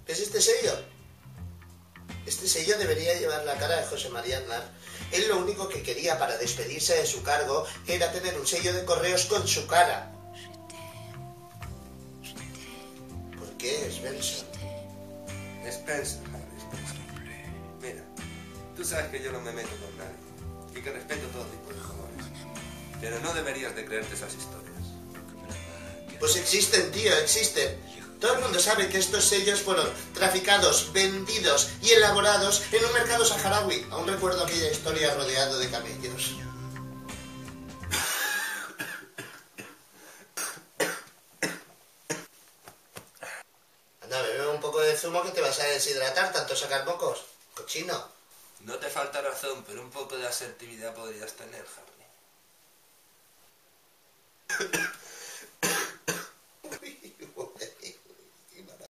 ¿Ves este sello? Este sello debería llevar la cara de José María Aznar. Él lo único que quería para despedirse de su cargo era tener un sello de correos con su cara. ¿Por qué, Svensson? Spencer, Harry, Spencer. Mira, tú sabes que yo no me meto con nadie y que respeto todo tipo de colores. Pero no deberías de creerte esas historias. Pues existen, tío, existen. Todo el mundo sabe que estos sellos fueron traficados, vendidos y elaborados en un mercado saharaui. Aún recuerdo aquella historia rodeado de camellos. Anda, bebe un poco de zumo que te vas a deshidratar, tanto sacar mocos. Cochino. No te falta razón, pero un poco de asertividad podrías tener, Harry.